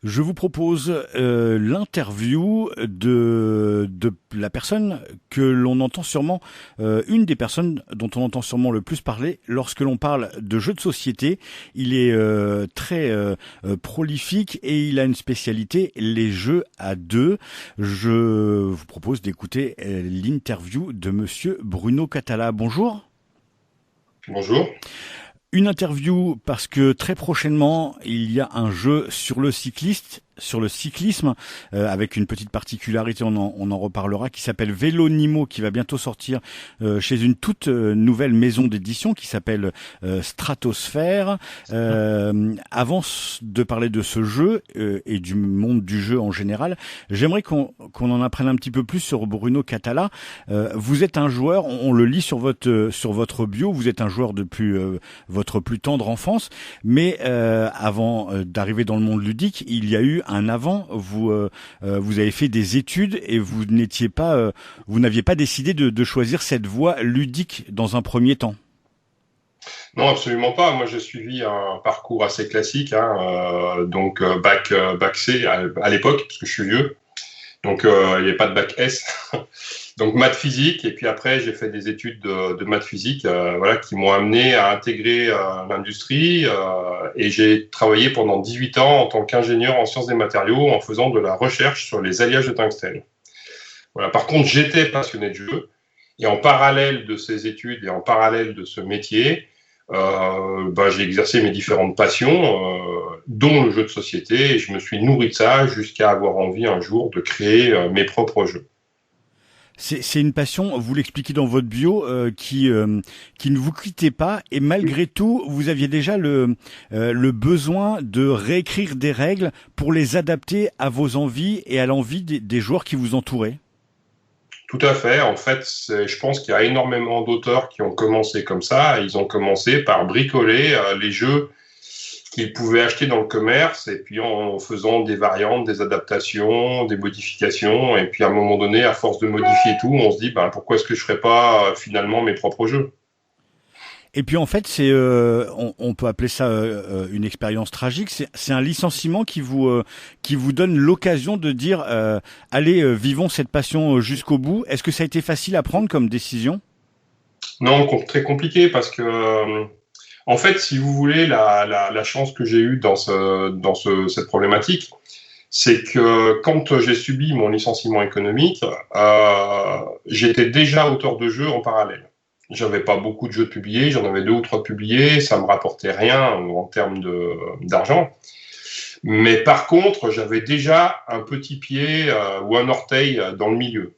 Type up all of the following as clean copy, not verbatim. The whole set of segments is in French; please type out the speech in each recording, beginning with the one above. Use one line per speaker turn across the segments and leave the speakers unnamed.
Je vous propose l'interview de la personne que l'on entend sûrement, une des personnes dont on entend sûrement le plus parler lorsque l'on parle de jeux de société. Il est très prolifique et il a une spécialité, les jeux à deux. Je vous propose d'écouter l'interview de monsieur Bruno Catala. Bonjour.
Bonjour.
Une interview parce que très prochainement, il y a un jeu sur le cyclisme, avec une petite particularité, on en reparlera, qui s'appelle Vélonimo, qui va bientôt sortir chez une toute nouvelle maison d'édition qui s'appelle Stratosphère. Avant de parler de ce jeu et du monde du jeu en général, j'aimerais qu'on en apprenne un petit peu plus sur Bruno Catala. Vous êtes un joueur, on le lit sur votre bio, vous êtes un joueur depuis votre plus tendre enfance, mais avant d'arriver dans le monde ludique, il y a eu un avant. Vous avez fait des études et vous n'aviez pas décidé de choisir cette voie ludique dans un premier temps.
Non, absolument pas. Moi, j'ai suivi un parcours assez classique, hein, bac C à l'époque, parce que je suis vieux. Donc, il n'y avait pas de bac S. Donc, maths physique. Et puis après, j'ai fait des études de maths physique, voilà, qui m'ont amené à intégrer l'industrie. Et j'ai travaillé pendant 18 ans en tant qu'ingénieur en sciences des matériaux, en faisant de la recherche sur les alliages de tungstène. Voilà. Par contre, j'étais passionné de jeu. Et en parallèle de ces études et en parallèle de ce métier, j'ai exercé mes différentes passions, dont le jeu de société, et je me suis nourri de ça jusqu'à avoir envie un jour de créer mes propres jeux.
C'est une passion, vous l'expliquez dans votre bio, qui ne vous quittait pas, et malgré tout, vous aviez déjà le besoin de réécrire des règles pour les adapter à vos envies et à l'envie des joueurs qui vous entouraient.
Tout à fait. En fait, je pense qu'il y a énormément d'auteurs qui ont commencé comme ça. Ils ont commencé par bricoler les jeux qu'ils pouvaient acheter dans le commerce, et puis en faisant des variantes, des adaptations, des modifications. Et puis à un moment donné, à force de modifier tout, on se dit pourquoi est-ce que je ferais pas finalement mes propres jeux?
Et puis en fait, on peut appeler ça une expérience tragique. C'est un licenciement qui vous donne l'occasion de dire allez, vivons cette passion jusqu'au bout. Est-ce que ça a été facile à prendre comme décision?
Non, très compliqué parce que en fait, si vous voulez, la chance que j'ai eue cette problématique, c'est que quand j'ai subi mon licenciement économique, j'étais déjà auteur de jeux en parallèle. J'avais pas beaucoup de jeux publiés, j'en avais 2 ou 3 de publiés, ça me rapportait rien en termes d'argent. Mais par contre, j'avais déjà un petit pied ou un orteil dans le milieu.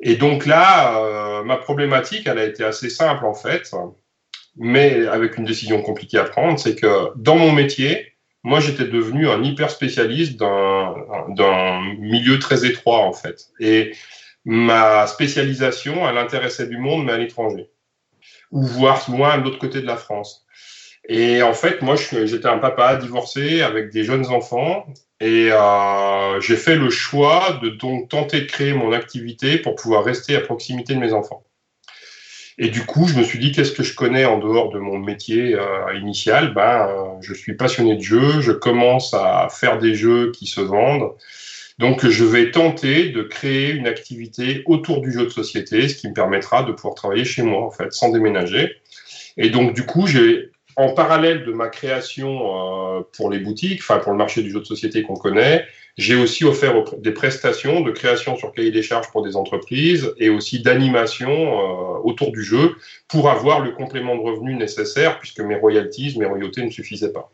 Et donc là, ma problématique, elle a été assez simple en fait, mais avec une décision compliquée à prendre, c'est que dans mon métier, moi, j'étais devenu un hyper spécialiste d'un milieu très étroit, en fait. Et ma spécialisation, elle intéressait du monde, mais à l'étranger, ou voire loin de l'autre côté de la France. Et en fait, moi, j'étais un papa divorcé avec des jeunes enfants, et j'ai fait le choix de donc tenter de créer mon activité pour pouvoir rester à proximité de mes enfants. Et du coup, je me suis dit, qu'est-ce que je connais en dehors de mon métier initial? Je suis passionné de jeux, je commence à faire des jeux qui se vendent. Donc, je vais tenter de créer une activité autour du jeu de société, ce qui me permettra de pouvoir travailler chez moi, en fait, sans déménager. Et donc, du coup, en parallèle de ma création pour les boutiques, enfin pour le marché du jeu de société qu'on connaît, j'ai aussi offert des prestations de création sur cahier des charges pour des entreprises et aussi d'animation autour du jeu pour avoir le complément de revenus nécessaire puisque mes royautés ne suffisaient pas.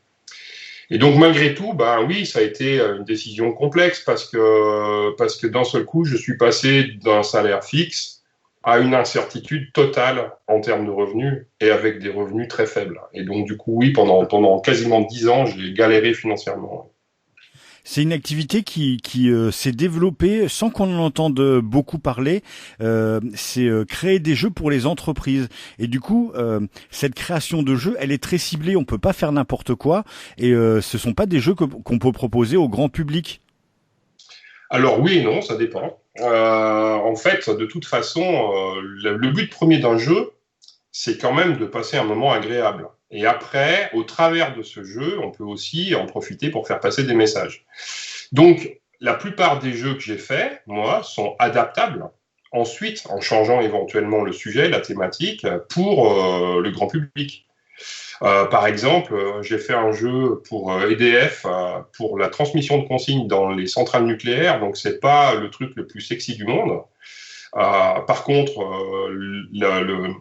Et donc malgré tout, oui, ça a été une décision complexe parce que d'un seul coup, je suis passé d'un salaire fixe à une incertitude totale en termes de revenus et avec des revenus très faibles. Et donc du coup, oui, pendant quasiment 10 ans, j'ai galéré financièrement.
C'est une activité qui s'est développée sans qu'on en entende beaucoup parler. C'est créer des jeux pour les entreprises. Et du coup, cette création de jeux, elle est très ciblée. On peut pas faire n'importe quoi. Et ce sont pas des jeux qu'on peut proposer au grand public.
Alors oui et non, ça dépend. En fait, de toute façon, le but premier d'un jeu, c'est quand même de passer un moment agréable. Et après, au travers de ce jeu, on peut aussi en profiter pour faire passer des messages. Donc, la plupart des jeux que j'ai faits, moi, sont adaptables. Ensuite, en changeant éventuellement le sujet, la thématique, pour le grand public. Par exemple, j'ai fait un jeu pour EDF pour la transmission de consignes dans les centrales nucléaires, donc c'est pas le truc le plus sexy du monde. Par contre, le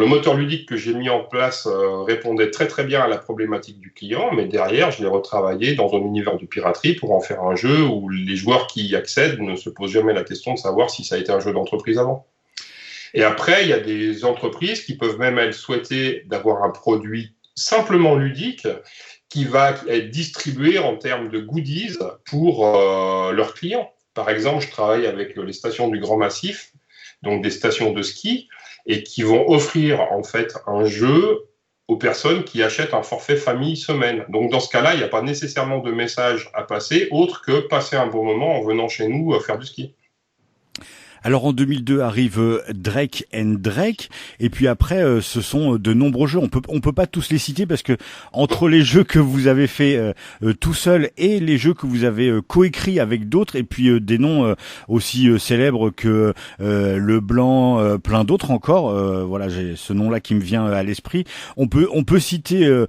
moteur ludique que j'ai mis en place répondait très très bien à la problématique du client, mais derrière, je l'ai retravaillé dans un univers de piraterie pour en faire un jeu où les joueurs qui y accèdent ne se posent jamais la question de savoir si ça a été un jeu d'entreprise avant. Et après, il y a des entreprises qui peuvent même elles souhaiter d'avoir un produit simplement ludique qui va être distribué en termes de goodies pour leurs clients. Par exemple, je travaille avec les stations du Grand Massif, donc des stations de ski, et qui vont offrir en fait un jeu aux personnes qui achètent un forfait famille semaine. Donc dans ce cas-là, il n'y a pas nécessairement de message à passer autre que passer un bon moment en venant chez nous faire du ski.
Alors en 2002 arrive Drake and Drake, et puis après ce sont de nombreux jeux. On peut pas tous les citer parce que entre les jeux que vous avez fait tout seul et les jeux que vous avez coécrits avec d'autres, et puis des noms aussi célèbres que Leblanc, plein d'autres encore. Voilà, j'ai ce nom-là qui me vient à l'esprit. On peut citer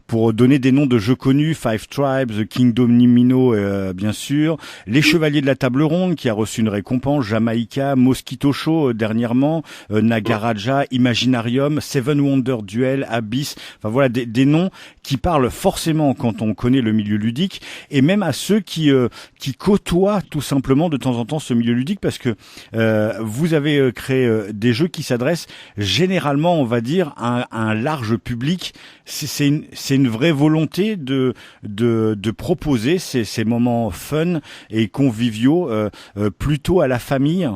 pour donner des noms de jeux connus, Five Tribes, Kingdom Nimino, bien sûr, Les Chevaliers de la Table Ronde, qui a reçu une récompense, Jamaïca, Mosquito Show dernièrement, Nagaraja, Imaginarium, Seven Wonder Duel, Abyss, enfin voilà, des noms qui parlent forcément quand on connaît le milieu ludique, et même à ceux qui côtoient tout simplement de temps en temps ce milieu ludique, parce que vous avez créé des jeux qui s'adressent généralement, on va dire, à un large public. C'est une vraie volonté de proposer ces moments fun et conviviaux plutôt à la famille.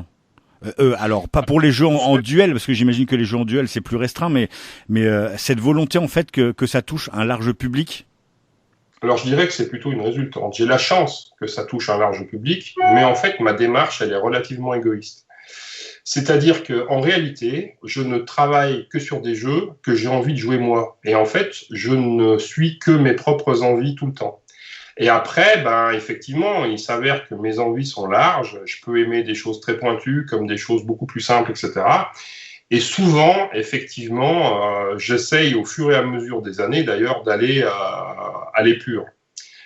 Alors pas pour les jeux en duel, parce que j'imagine que les jeux en duel c'est plus restreint, mais cette volonté en fait que ça touche un large public.
Alors je dirais que c'est plutôt une résultante. J'ai la chance que ça touche un large public, mais en fait ma démarche elle est relativement égoïste. C'est-à-dire qu'en réalité, je ne travaille que sur des jeux que j'ai envie de jouer moi. Et en fait, je ne suis que mes propres envies tout le temps. Et après, effectivement, il s'avère que mes envies sont larges. Je peux aimer des choses très pointues comme des choses beaucoup plus simples, etc. Et souvent, effectivement, j'essaye au fur et à mesure des années, d'ailleurs, d'aller à l'épure.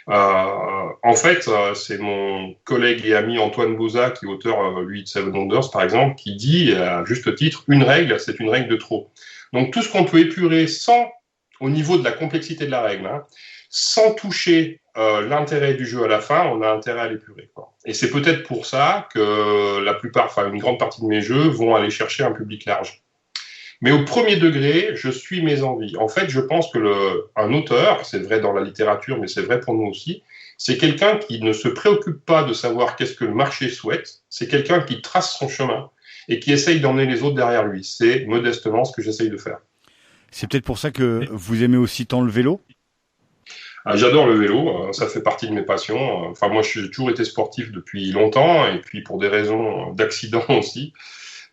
En fait, c'est mon collègue et ami Antoine Bauza, qui est auteur, lui, de Seven Wonders, par exemple, qui dit, à juste titre, une règle, c'est une règle de trop. Donc, tout ce qu'on peut épurer au niveau de la complexité de la règle, sans toucher l'intérêt du jeu à la fin, on a intérêt à l'épurer, quoi. Et c'est peut-être pour ça que une grande partie de mes jeux vont aller chercher un public large. Mais au premier degré, je suis mes envies. En fait, je pense que un auteur, c'est vrai dans la littérature, mais c'est vrai pour nous aussi, c'est quelqu'un qui ne se préoccupe pas de savoir qu'est-ce que le marché souhaite, c'est quelqu'un qui trace son chemin et qui essaye d'emmener les autres derrière lui. C'est modestement ce que j'essaye de faire.
C'est peut-être pour ça que vous aimez aussi tant le vélo ?
J'adore le vélo, ça fait partie de mes passions. Enfin, moi, j'ai toujours été sportif depuis longtemps, et puis pour des raisons d'accident aussi.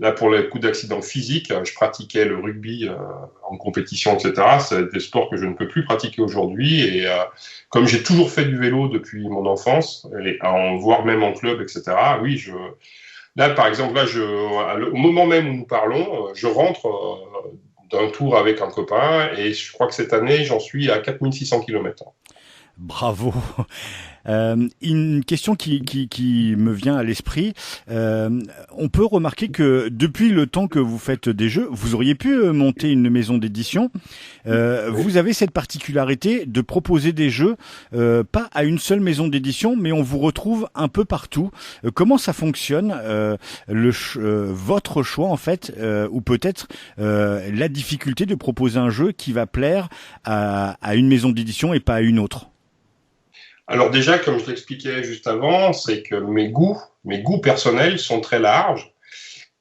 Là, pour les coups d'accident physique, je pratiquais le rugby en compétition, etc. C'est des sports que je ne peux plus pratiquer aujourd'hui. Et comme j'ai toujours fait du vélo depuis mon enfance, voire même en club, etc., oui, là, par exemple, au moment même où nous parlons, je rentre d'un tour avec un copain, et je crois que cette année, j'en suis à 4600 km.
Bravo. Une question qui me vient à l'esprit. On peut remarquer que depuis le temps que vous faites des jeux, vous auriez pu monter une maison d'édition. Vous avez cette particularité de proposer des jeux pas à une seule maison d'édition, mais on vous retrouve un peu partout. Comment ça fonctionne votre choix en fait, ou peut-être la difficulté de proposer un jeu qui va plaire à une maison d'édition et pas à une autre?
Alors déjà, comme je l'expliquais juste avant, c'est que mes goûts personnels sont très larges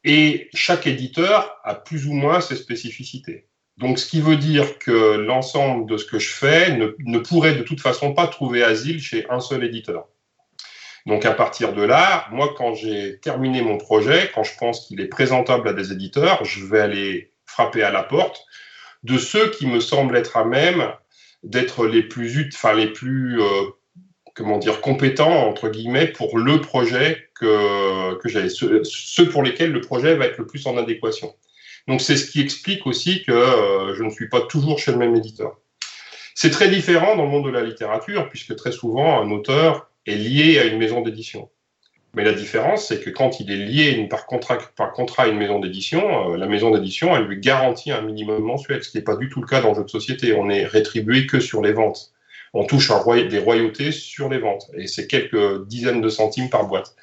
et chaque éditeur a plus ou moins ses spécificités. Donc, ce qui veut dire que l'ensemble de ce que je fais ne pourrait de toute façon pas trouver asile chez un seul éditeur. Donc, à partir de là, moi, quand j'ai terminé mon projet, quand je pense qu'il est présentable à des éditeurs, je vais aller frapper à la porte de ceux qui me semblent être à même d'être les plus compétents, entre guillemets, pour le projet que j'ai, ceux pour lesquels le projet va être le plus en adéquation. Donc, c'est ce qui explique aussi que je ne suis pas toujours chez le même éditeur. C'est très différent dans le monde de la littérature, puisque très souvent, un auteur est lié à une maison d'édition. Mais la différence, c'est que quand il est lié par contrat à une maison d'édition, la maison d'édition, elle lui garantit un minimum mensuel, ce qui n'est pas du tout le cas dans le jeu de société. On est rétribué que sur les ventes. On touche des royautés sur les ventes, et c'est quelques dizaines de centimes par boîte.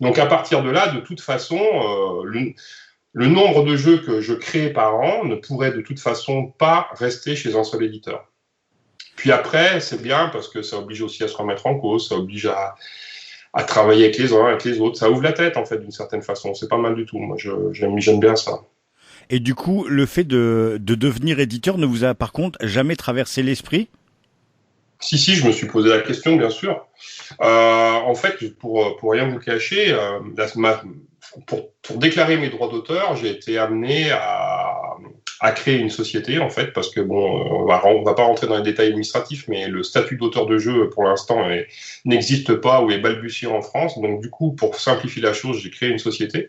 Donc à partir de là, de toute façon, le nombre de jeux que je crée par an ne pourrait de toute façon pas rester chez un seul éditeur. Puis après, c'est bien parce que ça oblige aussi à se remettre en cause, ça oblige à travailler avec les uns, avec les autres. Ça ouvre la tête, en fait, d'une certaine façon. C'est pas mal du tout. Moi, j'aime bien ça.
Et du coup, le fait de devenir éditeur ne vous a par contre jamais traversé l'esprit ?
Si, je me suis posé la question, bien sûr. En fait, pour rien vous cacher, pour déclarer mes droits d'auteur, j'ai été amené à créer une société, en fait, parce que, on va pas rentrer dans les détails administratifs, mais le statut d'auteur de jeu, pour l'instant, n'existe pas ou est balbutiant en France. Donc, du coup, pour simplifier la chose, j'ai créé une société.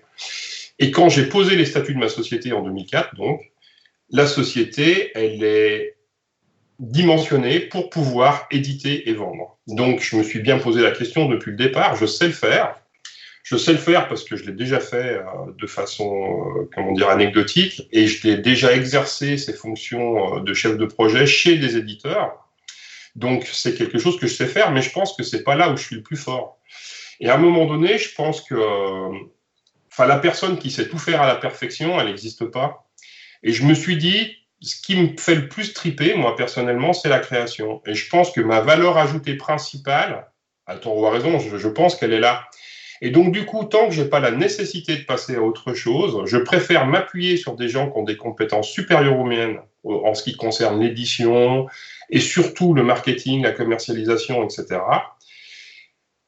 Et quand j'ai posé les statuts de ma société en 2004, donc, la société, elle est dimensionnée pour pouvoir éditer et vendre. Donc, je me suis bien posé la question depuis le départ. Je sais le faire. Je sais le faire parce que je l'ai déjà fait de façon, anecdotique, et je l'ai déjà exercé ces fonctions de chef de projet chez des éditeurs. Donc, c'est quelque chose que je sais faire, mais je pense que c'est pas là où je suis le plus fort. Et à un moment donné, je pense que la personne qui sait tout faire à la perfection, elle n'existe pas. Et je me suis dit, ce qui me fait le plus triper, moi, personnellement, c'est la création. Et je pense que ma valeur ajoutée principale, à tort ou à raison, je pense qu'elle est là. Et donc, du coup, tant que je n'ai pas la nécessité de passer à autre chose, je préfère m'appuyer sur des gens qui ont des compétences supérieures aux miennes en ce qui concerne l'édition et surtout le marketing, la commercialisation, etc.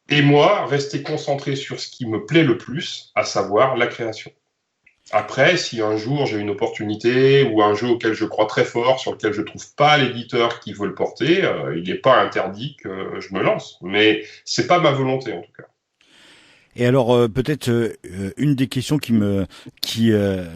Et moi, rester concentré sur ce qui me plaît le plus, à savoir la création. Après, si un jour j'ai une opportunité ou un jeu auquel je crois très fort, sur lequel je ne trouve pas l'éditeur qui veut le porter, il n'est pas interdit que je me lance. Mais ce n'est pas ma volonté, en tout cas.
Et alors peut-être une des questions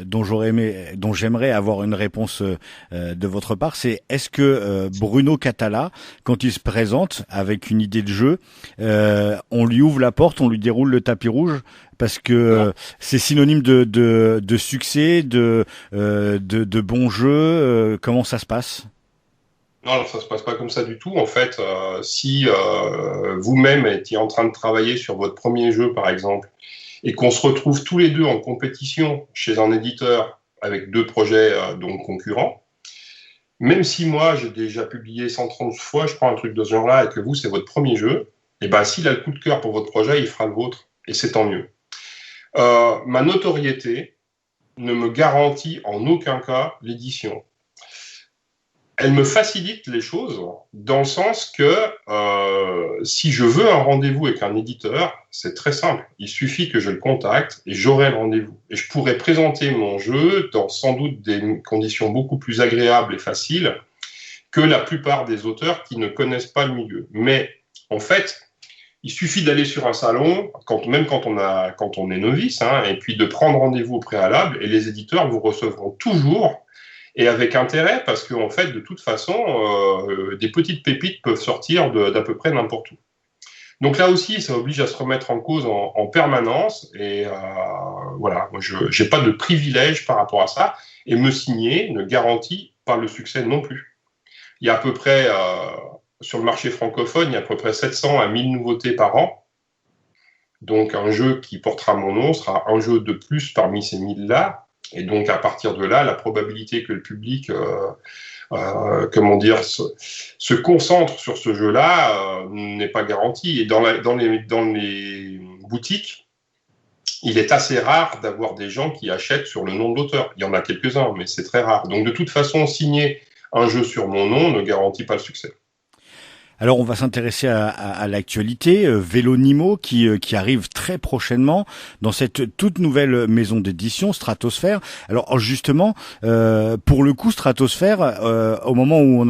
dont j'aimerais avoir une réponse de votre part, c'est est-ce que Bruno Cathala, quand il se présente avec une idée de jeu, on lui ouvre la porte, on lui déroule le tapis rouge parce que c'est synonyme de succès, de bons jeux. Comment ça se passe ?
Non, alors ça ne se passe pas comme ça du tout. En fait, si vous-même étiez en train de travailler sur votre premier jeu, par exemple, et qu'on se retrouve tous les deux en compétition chez un éditeur avec deux projets donc concurrents, même si moi, j'ai déjà publié 130 fois, je crois, un truc de ce genre-là, et que vous, c'est votre premier jeu, et ben s'il a le coup de cœur pour votre projet, il fera le vôtre, et c'est tant mieux. Ma notoriété ne me garantit en aucun cas l'édition. Elle me facilite les choses dans le sens que si je veux un rendez-vous avec un éditeur, c'est très simple. Il suffit que je le contacte et j'aurai le rendez-vous. Et je pourrai présenter mon jeu dans sans doute des conditions beaucoup plus agréables et faciles que la plupart des auteurs qui ne connaissent pas le milieu. Mais en fait, il suffit d'aller sur un salon, même quand on est novice, et puis de prendre rendez-vous au préalable, et les éditeurs vous recevront toujours. Et avec intérêt, parce qu'en fait, de toute façon, des petites pépites peuvent sortir d'à peu près n'importe où. Donc là aussi, ça oblige à se remettre en cause en permanence. Et voilà, moi, je n'ai pas de privilège par rapport à ça. Et me signer ne garantit pas le succès non plus. Il y a à peu près, sur le marché francophone, il y a à peu près 700 à 1000 nouveautés par an. Donc un jeu qui portera mon nom sera un jeu de plus parmi ces 1000-là. Et donc, à partir de là, la probabilité que le public se concentre sur ce jeu-là n'est pas garantie. Et dans les boutiques, il est assez rare d'avoir des gens qui achètent sur le nom de l'auteur. Il y en a quelques-uns, mais c'est très rare. Donc, de toute façon, signer un jeu sur mon nom ne garantit pas le succès.
Alors on va s'intéresser à l'actualité, Vélonimo qui arrive très prochainement dans cette toute nouvelle maison d'édition Stratosphère. Alors justement, pour le coup Stratosphère, au moment où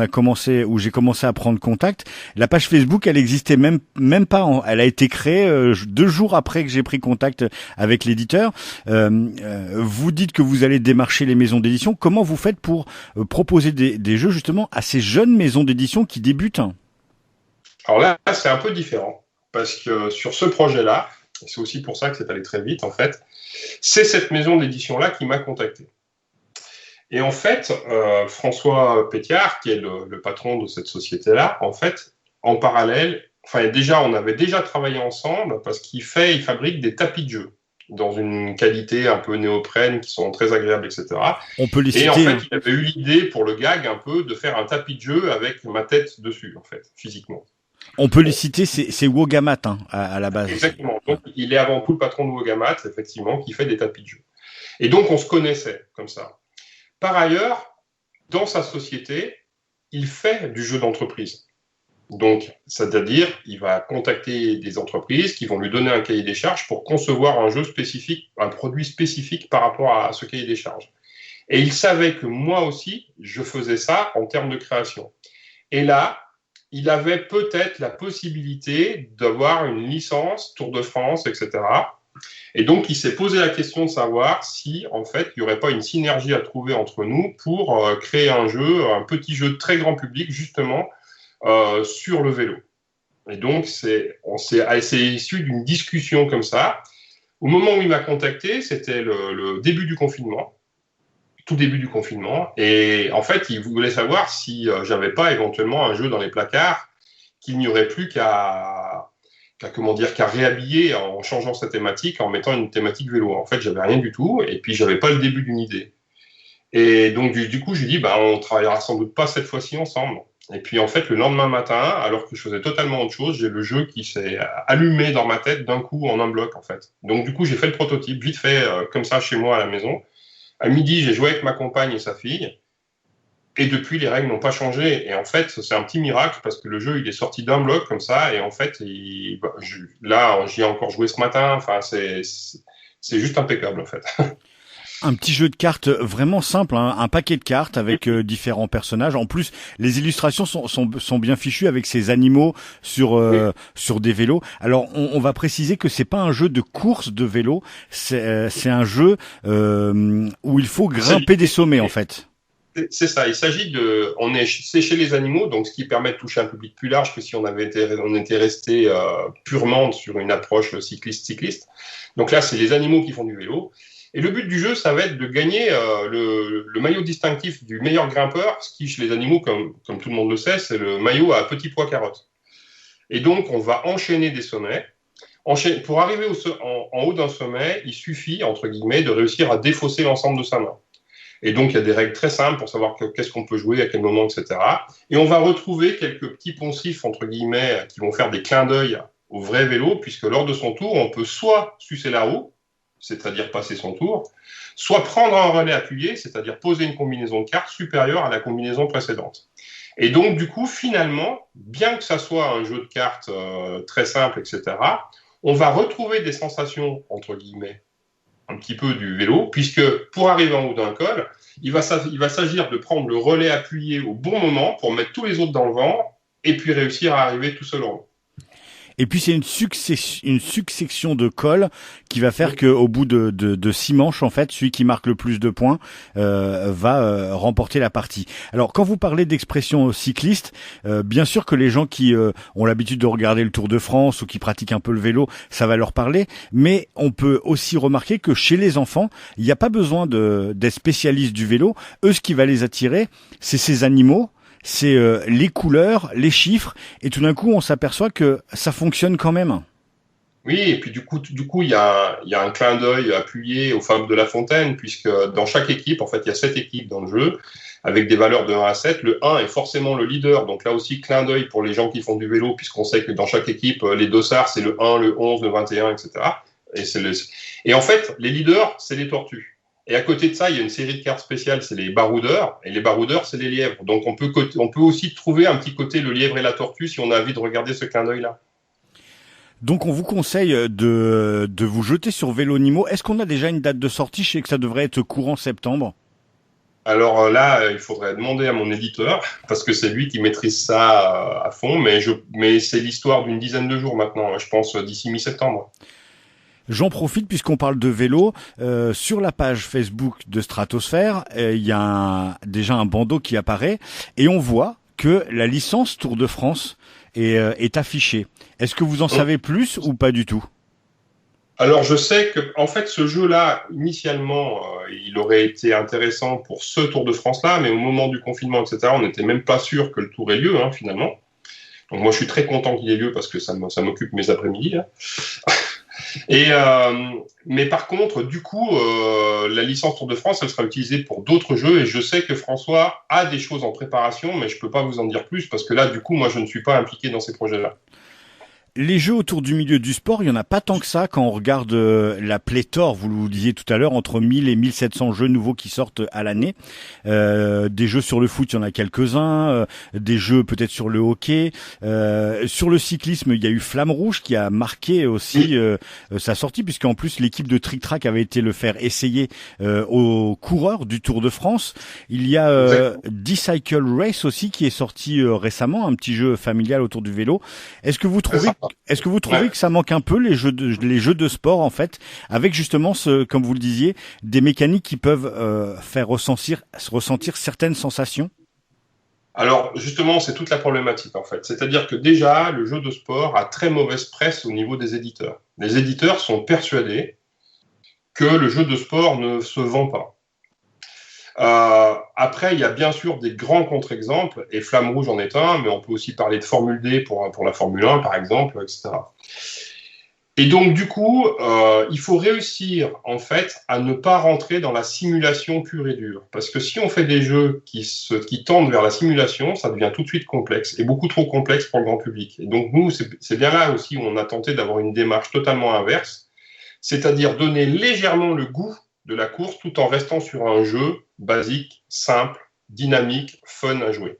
j'ai commencé à prendre contact, la page Facebook elle existait même pas. Elle a été créée 2 jours après que j'ai pris contact avec l'éditeur. Vous dites que vous allez démarcher les maisons d'édition. Comment vous faites pour proposer des jeux justement à ces jeunes maisons d'édition qui débutent?
Alors là, c'est un peu différent, parce que sur ce projet-là, et c'est aussi pour ça que c'est allé très vite en fait, c'est cette maison d'édition-là qui m'a contacté. Et en fait, François Pétiard, qui est le patron de cette société-là, en fait, en parallèle, enfin déjà, on avait déjà travaillé ensemble, parce qu'il fabrique des tapis de jeu, dans une qualité un peu néoprène, qui sont très agréables, etc.
On peut les citer.
Et en fait, il avait eu l'idée pour le gag un peu de faire un tapis de jeu avec ma tête dessus, en fait, physiquement.
On peut les citer, c'est Wogamat à la base.
Exactement. Donc, il est avant tout le patron de Wogamat, effectivement, qui fait des tapis de jeu. Et donc, on se connaissait comme ça. Par ailleurs, dans sa société, il fait du jeu d'entreprise. Donc, c'est-à-dire, il va contacter des entreprises qui vont lui donner un cahier des charges pour concevoir un jeu spécifique, un produit spécifique par rapport à ce cahier des charges. Et il savait que moi aussi, je faisais ça en termes de création. Et là, il avait peut-être la possibilité d'avoir une licence Tour de France, etc. Et donc, il s'est posé la question de savoir si, en fait, il n'y aurait pas une synergie à trouver entre nous pour créer un jeu, un petit jeu de très grand public, justement, sur le vélo. Et donc, c'est issu d'une discussion comme ça. Au moment où il m'a contacté, c'était le début du confinement. Tout début du confinement. Et en fait, il voulait savoir si j'avais pas éventuellement un jeu dans les placards qu'il n'y aurait plus qu'à réhabiller en changeant sa thématique, en mettant une thématique vélo. En fait, j'avais rien du tout, et puis j'avais pas le début d'une idée. Et donc, du coup, je lui dis, on travaillera sans doute pas cette fois-ci ensemble. Et puis, en fait, le lendemain matin, alors que je faisais totalement autre chose, j'ai le jeu qui s'est allumé dans ma tête d'un coup en un bloc, en fait. Donc, du coup, j'ai fait le prototype, vite fait, comme ça, chez moi à la maison. À midi, j'ai joué avec ma compagne et sa fille. Et depuis, les règles n'ont pas changé. Et en fait, c'est un petit miracle parce que le jeu, il est sorti d'un bloc comme ça. Et en fait, là, j'y ai encore joué ce matin. Enfin, c'est juste impeccable, en fait.
Un petit jeu de cartes vraiment simple, hein, un paquet de cartes avec différents personnages. En plus, les illustrations sont bien fichues avec ces animaux sur des vélos. Alors, on va préciser que c'est pas un jeu de course de vélo, c'est un jeu où il faut grimper des sommets en fait.
C'est ça. Il s'agit c'est chez les animaux, donc ce qui permet de toucher un public plus large que si on était resté purement sur une approche cycliste. Donc là, c'est les animaux qui font du vélo. Et le but du jeu, ça va être de gagner le maillot distinctif du meilleur grimpeur, ce qui, chez les animaux, comme tout le monde le sait, c'est le maillot à petit pois carotte. Et donc, on va enchaîner des sommets. Pour arriver en haut d'un sommet, il suffit, entre guillemets, de réussir à défausser l'ensemble de sa main. Et donc, il y a des règles très simples pour savoir qu'est-ce qu'on peut jouer, à quel moment, etc. Et on va retrouver quelques petits poncifs, entre guillemets, qui vont faire des clins d'œil au vrai vélo, puisque lors de son tour, on peut soit sucer la roue, c'est-à-dire passer son tour, soit prendre un relais appuyé, c'est-à-dire poser une combinaison de cartes supérieure à la combinaison précédente. Et donc, du coup, finalement, bien que ça soit un jeu de cartes très simple, etc., on va retrouver des sensations, entre guillemets, un petit peu du vélo, puisque pour arriver en haut d'un col, il va s'agir de prendre le relais appuyé au bon moment pour mettre tous les autres dans le vent et puis réussir à arriver tout seul en haut.
Et puis c'est une succession de cols qui va faire que au bout de 6 manches, en fait, celui qui marque le plus de points va remporter la partie. Alors quand vous parlez d'expression cycliste, bien sûr que les gens qui ont l'habitude de regarder le Tour de France ou qui pratiquent un peu le vélo, ça va leur parler. Mais on peut aussi remarquer que chez les enfants, il n'y a pas besoin d'être spécialiste du vélo. Eux, ce qui va les attirer, c'est ces animaux. C'est les couleurs, les chiffres, et tout d'un coup, on s'aperçoit que ça fonctionne quand même.
Oui, et puis du coup, il y a un clin d'œil appuyé aux fables de La Fontaine, puisque dans chaque équipe, en fait, il y a 7 équipes dans le jeu, avec des valeurs de 1 à 7. Le 1 est forcément le leader, donc là aussi, clin d'œil pour les gens qui font du vélo, puisqu'on sait que dans chaque équipe, les dossards, c'est le 1, le 11, le 21, etc. Et en fait, les leaders, c'est les tortues. Et à côté de ça, il y a une série de cartes spéciales, c'est les baroudeurs. Et les baroudeurs, c'est les lièvres. Donc on peut aussi trouver un petit côté le lièvre et la tortue si on a envie de regarder ce clin d'œil-là.
Donc on vous conseille de vous jeter sur Vélonimo. Est-ce qu'on a déjà une date de sortie? Je sais que ça devrait être courant septembre.
Alors là, il faudrait demander à mon éditeur, parce que c'est lui qui maîtrise ça à fond, mais c'est l'histoire d'une dizaine de jours maintenant, je pense, d'ici mi-septembre.
J'en profite puisqu'on parle de vélo. Sur la page Facebook de Stratosphère, il y a déjà un bandeau qui apparaît et on voit que la licence Tour de France est affichée. Est-ce que vous en savez plus ou pas du tout?
Alors je sais que en fait ce jeu-là, initialement, il aurait été intéressant pour ce Tour de France-là, mais au moment du confinement, etc., on n'était même pas sûr que le Tour ait lieu, hein, finalement. Donc moi je suis très content qu'il ait lieu parce que ça m'occupe mes après-midi. Hein. Mais par contre, du coup, la licence Tour de France, elle sera utilisée pour d'autres jeux et je sais que François a des choses en préparation, mais je peux pas vous en dire plus parce que là, du coup, moi, je ne suis pas impliqué dans ces projets-là.
Les jeux autour du milieu du sport, il y en a pas tant que ça quand on regarde la pléthore, vous le disiez tout à l'heure, entre 1000 et 1700 jeux nouveaux qui sortent à l'année. Des jeux sur le foot, il y en a quelques-uns, des jeux peut-être sur le hockey. Sur le cyclisme, il y a eu Flamme Rouge qui a marqué aussi sa sortie, puisqu'en plus l'équipe de Trick Track avait été le faire essayer aux coureurs du Tour de France. Il y a D-Cycle Race aussi qui est sorti récemment, un petit jeu familial autour du vélo. Est-ce que vous trouvez que ça manque un peu les jeux de sport en fait, avec justement comme vous le disiez, des mécaniques qui peuvent faire ressentir certaines sensations?
Alors justement, c'est toute la problématique en fait. C'est-à-dire que déjà, le jeu de sport a très mauvaise presse au niveau des éditeurs. Les éditeurs sont persuadés que le jeu de sport ne se vend pas. Après, il y a bien sûr des grands contre-exemples, et Flamme Rouge en est un, mais on peut aussi parler de Formule D pour la Formule 1, par exemple, etc. Et donc, du coup, il faut réussir, en fait, à ne pas rentrer dans la simulation pure et dure. Parce que si on fait des jeux qui tendent vers la simulation, ça devient tout de suite complexe, et beaucoup trop complexe pour le grand public. Et donc, nous, c'est bien là aussi où on a tenté d'avoir une démarche totalement inverse, c'est-à-dire donner légèrement le goût de la course tout en restant sur un jeu basique, simple, dynamique, fun à jouer.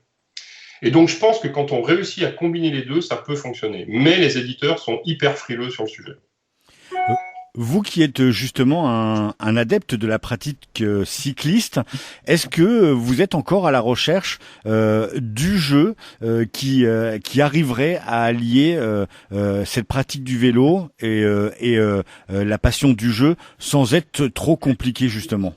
Et donc je pense que quand on réussit à combiner les deux, ça peut fonctionner. Mais les éditeurs sont hyper frileux sur le sujet.
Vous qui êtes justement un adepte de la pratique cycliste, est-ce que vous êtes encore à la recherche du jeu qui arriverait à allier cette pratique du vélo et la passion du jeu sans être trop compliqué justement?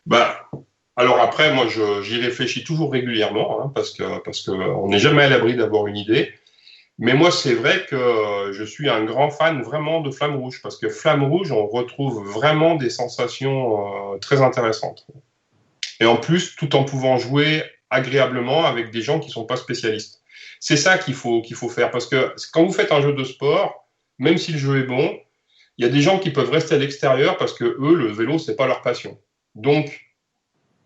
Bah, alors après, moi, j'y réfléchis toujours régulièrement, hein, parce que on n'est jamais à l'abri d'avoir une idée. Mais moi, c'est vrai que je suis un grand fan vraiment de Flamme Rouge, parce que Flamme Rouge, on retrouve vraiment des sensations très intéressantes. Et en plus, tout en pouvant jouer agréablement avec des gens qui sont pas spécialistes. C'est ça qu'il faut faire, parce que quand vous faites un jeu de sport, même si le jeu est bon, il y a des gens qui peuvent rester à l'extérieur parce que eux, le vélo, c'est pas leur passion. Donc,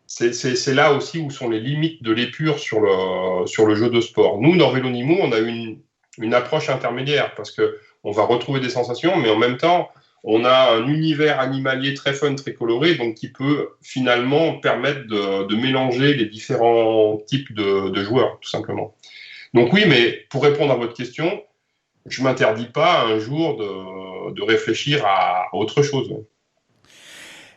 c'est là aussi où sont les limites de l'épure sur le jeu de sport. Nous, dans Vélonimo, on a une approche intermédiaire parce que on va retrouver des sensations, mais en même temps, on a un univers animalier très fun, très coloré, donc qui peut finalement permettre de mélanger les différents types de joueurs, tout simplement. Donc oui, mais pour répondre à votre question, je m'interdis pas un jour de réfléchir à autre chose.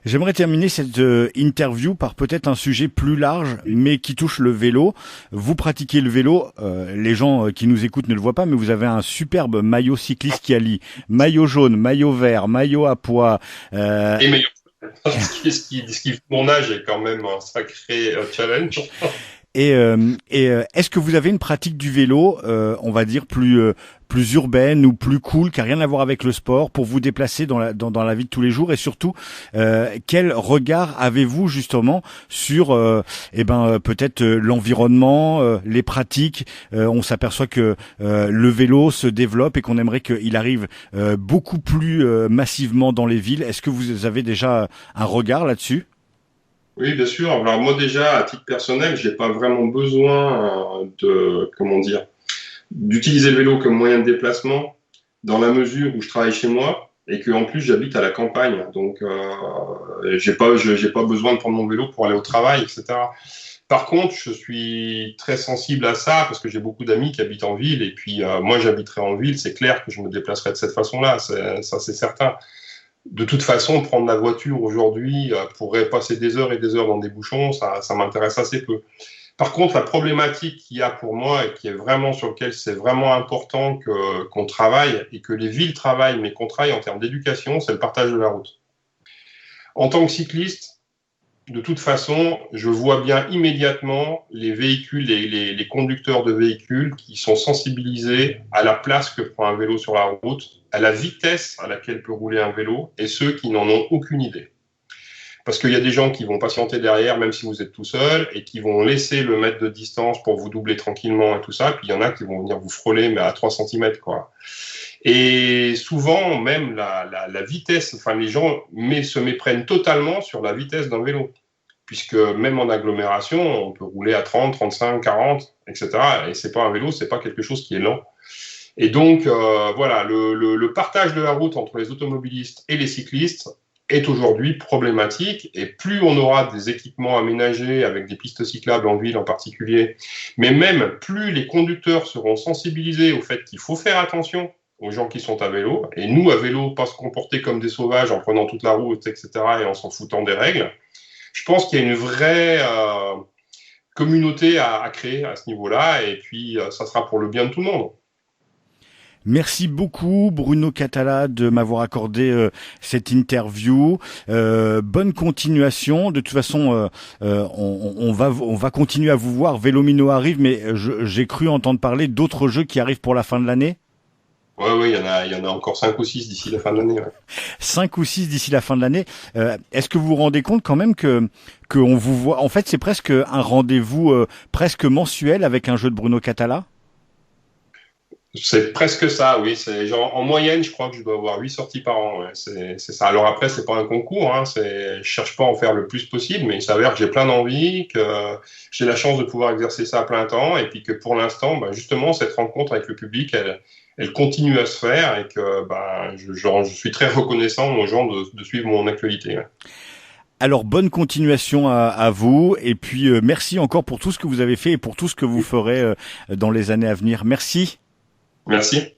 J'aimerais terminer cette interview par peut-être un sujet plus large, mais qui touche le vélo. Vous pratiquez le vélo, les gens qui nous écoutent ne le voient pas, mais vous avez un superbe maillot cycliste qui allie maillot jaune, maillot vert, maillot à pois.
Et meilleur. Ce qui, mon âge est quand même un sacré challenge.
Et est-ce que vous avez une pratique du vélo, on va dire plus urbaine ou plus cool, qui a rien à voir avec le sport, pour vous déplacer dans la vie de tous les jours, et surtout quel regard avez-vous justement sur peut-être l'environnement, les pratiques. On s'aperçoit que le vélo se développe et qu'on aimerait qu'il arrive beaucoup plus massivement dans les villes. Est-ce que vous avez déjà un regard là-dessus?
Oui, bien sûr. Alors moi déjà, à titre personnel, j'ai pas vraiment besoin d'utiliser le vélo comme moyen de déplacement dans la mesure où je travaille chez moi. et que en plus j'habite à la campagne, donc j'ai pas besoin de prendre mon vélo pour aller au travail, etc. Par contre, je suis très sensible à ça parce que j'ai beaucoup d'amis qui habitent en ville et puis moi j'habiterai en ville, c'est clair que je me déplacerai de cette façon-là, ça c'est certain. De toute façon, prendre la voiture aujourd'hui pour passer des heures et des heures dans des bouchons, ça m'intéresse assez peu. Par contre, la problématique qu'il y a pour moi et qui est vraiment sur lequel c'est vraiment important qu'on travaille et que les villes travaillent, mais qu'on travaille en termes d'éducation, c'est le partage de la route. En tant que cycliste, de toute façon, je vois bien immédiatement les véhicules, les conducteurs de véhicules qui sont sensibilisés à la place que prend un vélo sur la route, à la vitesse à laquelle peut rouler un vélo, et ceux qui n'en ont aucune idée. Parce qu'il y a des gens qui vont patienter derrière, même si vous êtes tout seul, et qui vont laisser le mètre de distance pour vous doubler tranquillement et tout ça. Puis il y en a qui vont venir vous frôler, mais à 3 cm, quoi. Et souvent, même la vitesse, enfin, les gens se méprennent totalement sur la vitesse d'un vélo. Puisque même en agglomération, on peut rouler à 30, 35, 40, etc. Et c'est pas un vélo, c'est pas quelque chose qui est lent. Et donc, voilà, le partage de la route entre les automobilistes et les cyclistes est aujourd'hui problématique, et plus on aura des équipements aménagés avec des pistes cyclables en ville en particulier, mais même plus les conducteurs seront sensibilisés au fait qu'il faut faire attention aux gens qui sont à vélo, et nous à vélo, pas se comporter comme des sauvages en prenant toute la route, etc., et en s'en foutant des règles. Je pense qu'il y a une vraie communauté à créer à ce niveau-là, et puis ça sera pour le bien de tout le monde.
Merci beaucoup Bruno Cathala de m'avoir accordé cette interview. Bonne continuation. De toute façon, on va continuer à vous voir. Vélomino arrive, mais j'ai cru entendre parler d'autres jeux qui arrivent pour la fin de l'année.
Oui, il y en a encore 5 ou 6 d'ici la fin de l'année. Ouais.
5 ou 6 d'ici la fin de l'année. Est-ce que vous vous rendez compte quand même que on vous voit? En fait, c'est presque un rendez-vous presque mensuel avec un jeu de Bruno Cathala.
C'est presque ça, oui. C'est genre, en moyenne, je crois que je dois avoir 8 sorties par an. Ouais. C'est ça. Alors après, c'est pas un concours. Hein. Je cherche pas à en faire le plus possible, mais il s'avère que j'ai plein d'envie, que j'ai la chance de pouvoir exercer ça à plein temps, et puis que pour l'instant, justement, cette rencontre avec le public, elle continue à se faire, et que je suis très reconnaissant aux gens de suivre mon actualité. Ouais.
Alors bonne continuation à vous, et puis merci encore pour tout ce que vous avez fait et pour tout ce que vous ferez dans les années à venir. Merci.
Merci.